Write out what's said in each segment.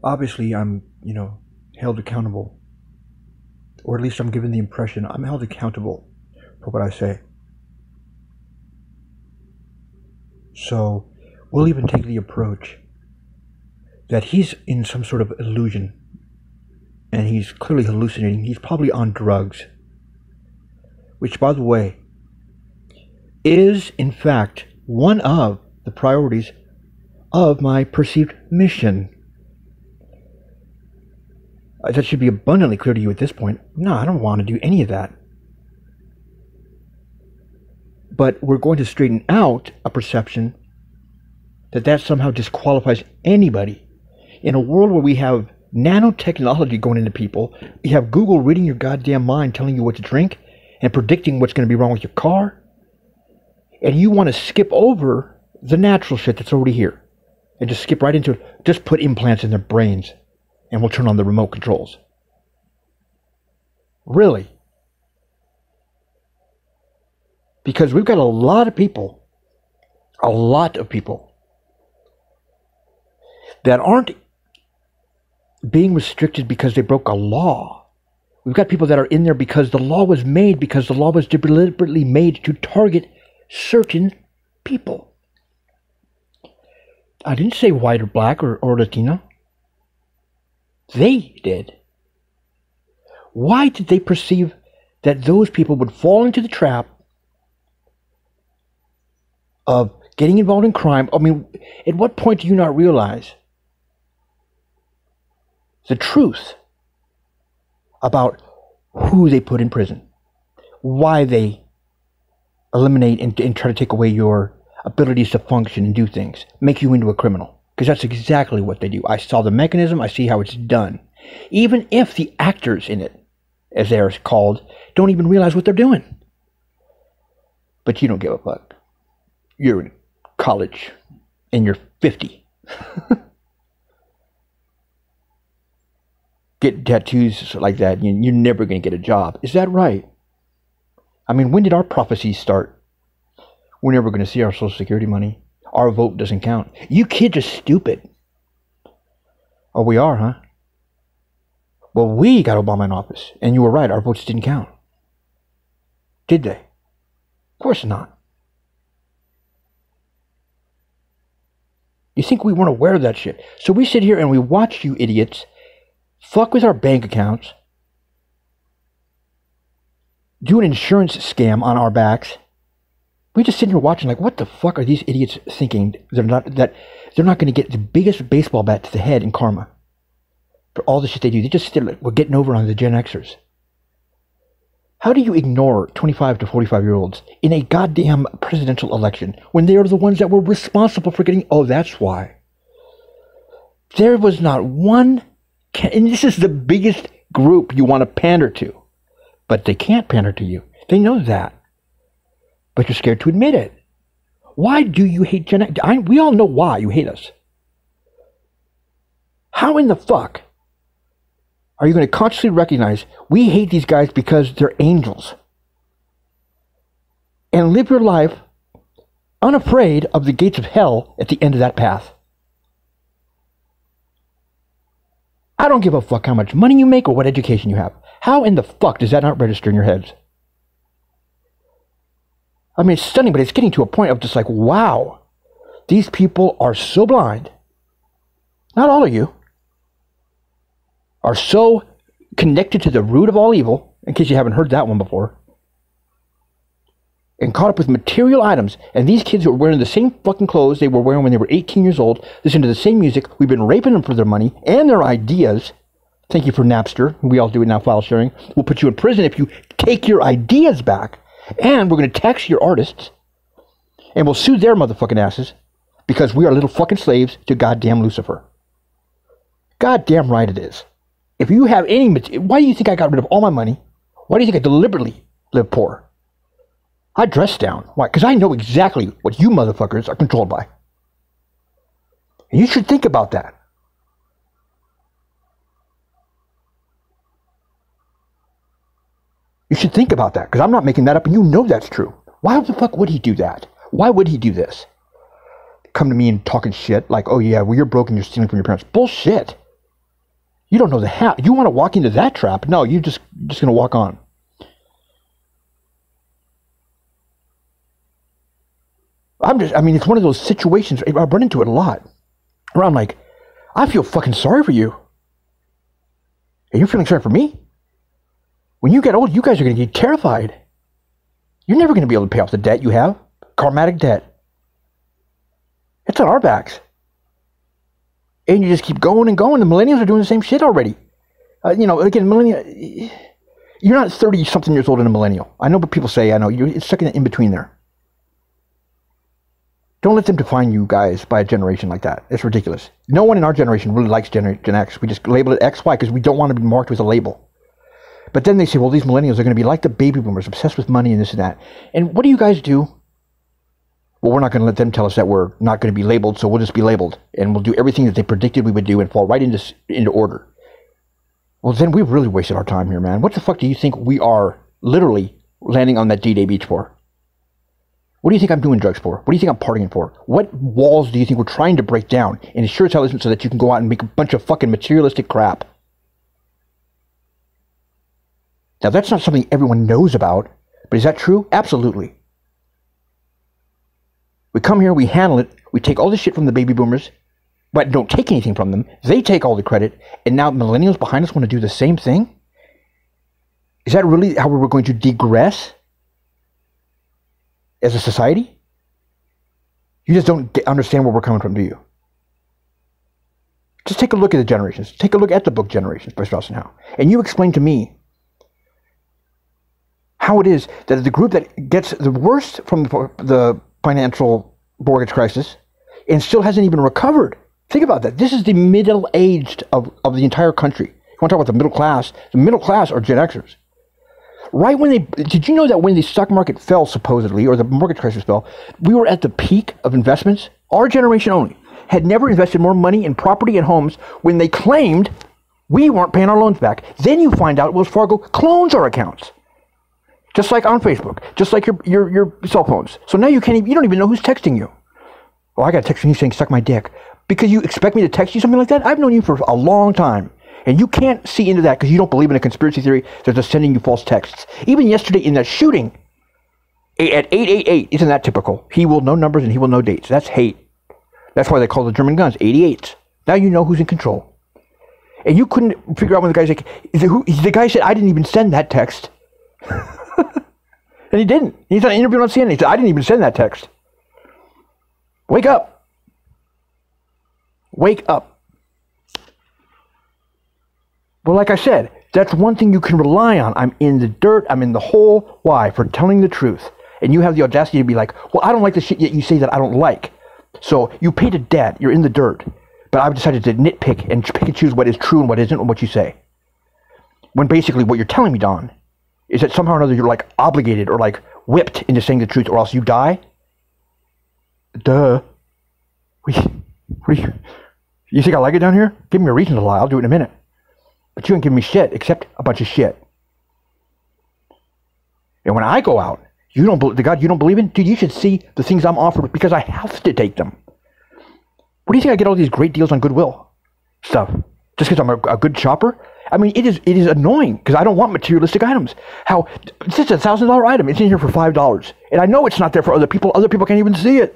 obviously I'm, held accountable. Or at least I'm given the impression I'm held accountable for what I say. So we'll even take the approach that he's in some sort of illusion. And he's clearly hallucinating. He's probably on drugs. Which, by the way, is in fact one of the priorities of my perceived mission. That should be abundantly clear to you at this point. No, I don't want to do any of that. But we're going to straighten out a perception that somehow disqualifies anybody. In a world where we have nanotechnology going into people, you have Google reading your goddamn mind, telling you what to drink, and predicting what's going to be wrong with your car, and you want to skip over the natural shit that's already here, and just skip right into it. Just put implants in their brains, and we'll turn on the remote controls. Really? Because we've got a lot of people that aren't being restricted because they broke a law. We've got people that are in there because the law was made, because the law was deliberately made to target certain people. I didn't say white or black or Latino. They did. Why did they perceive that those people would fall into the trap of getting involved in crime? I mean, at what point do you not realize the truth about who they put in prison, why they eliminate and try to take away your abilities to function and do things, make you into a criminal? Because that's exactly what they do. I saw the mechanism, I see how it's done. Even if the actors in it, as they're called, don't even realize what they're doing. But you don't give a fuck. You're in college and you're 50. Get tattoos like that, you're never going to get a job. Is that right? I mean, when did our prophecies start? We're never going to see our Social Security money. Our vote doesn't count. You kids are stupid. Oh, we are, huh? Well, we got Obama in office, and you were right, our votes didn't count. Did they? Of course not. You think we weren't aware of that shit? So we sit here and we watch you idiots fuck with our bank accounts, do an insurance scam on our backs. We just sit here watching like, what the fuck are these idiots thinking? They're not going to get the biggest baseball bat to the head in karma for all the shit they do. They just like, we're getting over on the Gen Xers. How do you ignore 25 to 45-year-olds in a goddamn presidential election when they are the ones that were responsible for getting... Oh, that's why. There was not one... And this is the biggest group you want to pander to. But they can't pander to you. They know that. But you're scared to admit it. Why do you hate Gen X? We all know why you hate us. How in the fuck are you going to consciously recognize we hate these guys because they're angels? And live your life unafraid of the gates of hell at the end of that path. I don't give a fuck how much money you make or what education you have. How in the fuck does that not register in your heads? I mean, it's stunning, but it's getting to a point of just like, wow, these people are so blind. Not all of you are so connected to the root of all evil, in case you haven't heard that one before, and caught up with material items. And these kids are wearing the same fucking clothes they were wearing when they were 18 years old, listen to the same music. We've been raping them for their money and their ideas. Thank you for Napster. We all do it now, file sharing. We'll put you in prison if you take your ideas back. And we're going to tax your artists. And we'll sue their motherfucking asses because we are little fucking slaves to goddamn Lucifer. Goddamn right it is. If you have any... Why do you think I got rid of all my money? Why do you think I deliberately live poor? I dress down. Why? Because I know exactly what you motherfuckers are controlled by. And you should think about that. You should think about that, because I'm not making that up, and you know that's true. Why the fuck would he do that? Why would he do this? Come to me and talking shit like, oh yeah, well you're broken, you're stealing from your parents. Bullshit. You don't know the how. You want to walk into that trap? No, you're just going to walk on. I mean, it's one of those situations. I run into it a lot where I'm like, I feel fucking sorry for you. And you're feeling sorry for me? When you get old, you guys are going to get terrified. You're never going to be able to pay off the debt you have. Karmatic debt. It's on our backs. And you just keep going and going. The millennials are doing the same shit already. Again, you're not 30-something years old and a millennial. I know what people say. I know. You're stuck in between there. Don't let them define you guys by a generation like that. It's ridiculous. No one in our generation really likes Gen X. We just label it X, Y, because we don't want to be marked with a label. But then they say, well, these millennials are going to be like the baby boomers, obsessed with money and this and that. And what do you guys do? Well, we're not going to let them tell us that we're not going to be labeled, so we'll just be labeled. And we'll do everything that they predicted we would do and fall right into order. Well, then we've really wasted our time here, man. What the fuck do you think we are literally landing on that D-Day beach for? What do you think I'm doing drugs for? What do you think I'm partying for? What walls do you think we're trying to break down? And it sure as hell isn't so that you can go out and make a bunch of fucking materialistic crap. Now, that's not something everyone knows about, but is that true? Absolutely. We come here, we handle it, we take all this shit from the baby boomers, but don't take anything from them. They take all the credit, and now millennials behind us want to do the same thing? Is that really how we're going to degress as a society? You just don't understand where we're coming from, do you? Just take a look at the generations. Take a look at the book Generations by Strauss and Howe. And you explain to me how it is that the group that gets the worst from the financial mortgage crisis and still hasn't even recovered. Think about that. This is the middle-aged of the entire country. You want to talk about the middle class? The middle class are Gen Xers. Right when did you know that when the stock market fell, supposedly, or the mortgage crisis fell, we were at the peak of investments? Our generation only had never invested more money in property and homes when they claimed we weren't paying our loans back. Then you find out Wells Fargo clones our accounts. Just like on Facebook, just like your cell phones. So now you don't even know who's texting you. Oh, I got a text from you saying, suck my dick. Because you expect me to text you something like that? I've known you for a long time. And you can't see into that because you don't believe in a conspiracy theory. They're just sending you false texts. Even yesterday in that shooting at 888, isn't that typical? He will know numbers and he will know dates. That's hate. That's why they call the German guns 88s. Now you know who's in control. And you couldn't figure out when the guy's like, the guy said, I didn't even send that text. And he didn't. He's on an interview on CNN. He said, I didn't even send that text. Wake up. Wake up. Well, like I said, that's one thing you can rely on. I'm in the dirt. I'm in the hole. Why? For telling the truth. And you have the audacity to be like, well, I don't like the shit yet you say that I don't like. So you paid a debt. You're in the dirt. But I've decided to nitpick and pick and choose what is true and what isn't and what you say. When basically what you're telling me, Don, is that somehow or another you're like obligated or like whipped into saying the truth or else you die? Duh. You think I like it down here? Give me a reason to lie. I'll do it in a minute. But you ain't giving me shit except a bunch of shit. And when I go out, the God you don't believe in, dude, you should see the things I'm offered because I have to take them. What do you think I get all these great deals on Goodwill stuff? Just because I'm a good shopper? I mean, it is annoying because I don't want materialistic items. How, it's just $1,000 item. It's in here for $5. And I know it's not there for other people. Other people can't even see it.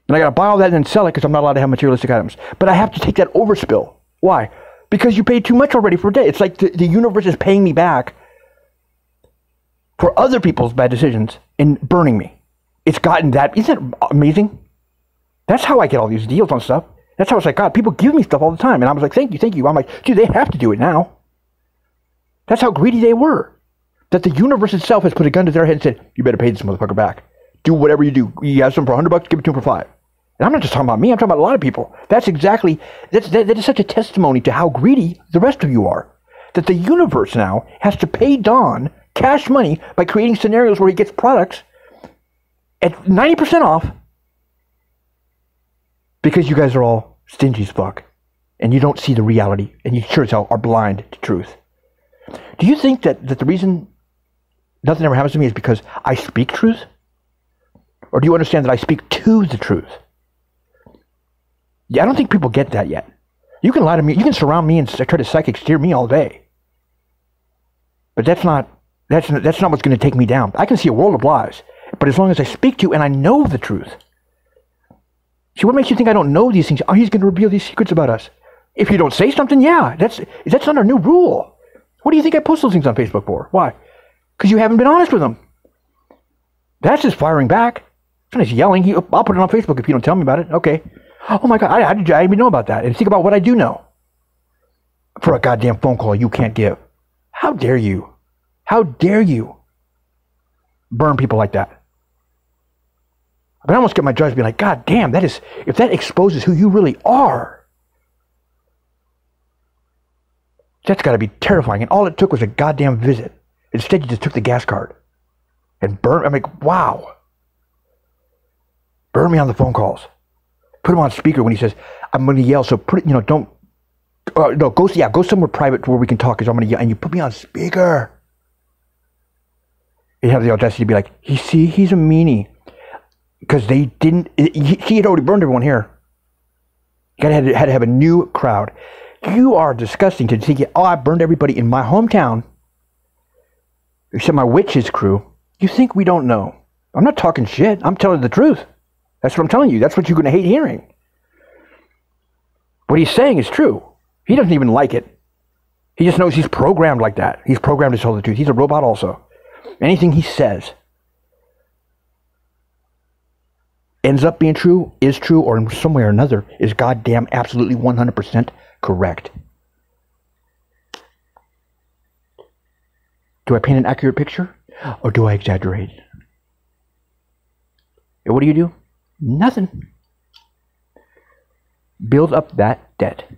And I got to buy all that and then sell it because I'm not allowed to have materialistic items. But I have to take that overspill. Why? Because you paid too much already for a day. It's like the universe is paying me back for other people's bad decisions and burning me. It's gotten that. Isn't that amazing? That's how I get all these deals on stuff. That's how it's like, God, people give me stuff all the time. And I was like, thank you. I'm like, dude, they have to do it now. That's how greedy they were. That the universe itself has put a gun to their head and said, you better pay this motherfucker back. Do whatever you do. You have some for $100, give it to him for $5. And I'm not just talking about me, I'm talking about a lot of people. That is such a testimony to how greedy the rest of you are. That the universe now has to pay Don cash money by creating scenarios where he gets products at 90% off because you guys are all stingy as fuck. And you don't see the reality. And you sure as hell are blind to truth. Do you think that the reason nothing ever happens to me is because I speak truth? Or do you understand that I speak to the truth? Yeah, I don't think people get that yet. You can lie to me. You can surround me and try to psychic steer me all day. But that's not what's going to take me down. I can see a world of lies. But as long as I speak to you and I know the truth. See, what makes you think I don't know these things? Oh, he's going to reveal these secrets about us. If you don't say something, yeah, that's not our new rule. What do you think I post those things on Facebook for? Why? Because you haven't been honest with them. That's just firing back. Somebody's yelling. I'll put it on Facebook if you don't tell me about it. Okay. Oh my God, I didn't even know about that. And think about what I do know. For a goddamn phone call you can't give. How dare you? How dare you burn people like that? I almost get my judge being like, God damn, if that exposes who you really are, that's got to be terrifying. And all it took was a goddamn visit. Instead, you just took the gas card and burned. I'm like, wow. Burn me on the phone calls. Put him on speaker when he says, I'm going to yell. So put it, don't. No, go somewhere private where we can talk because I'm going to yell. And you put me on speaker. You have the audacity to be like, he's a meanie. Because they didn't, he had already burned everyone here. You had to have a new crowd. You are disgusting to think, I burned everybody in my hometown, except my witches crew. You think we don't know. I'm not talking shit. I'm telling the truth. That's what I'm telling you. That's what you're going to hate hearing. What he's saying is true. He doesn't even like it. He just knows he's programmed like that. He's programmed to tell the truth. He's a robot also. Anything he says ends up being true, is true, or in some way or another is goddamn absolutely 100% correct. Do I paint an accurate picture? Or do I exaggerate? And what do? Nothing. Build up that debt.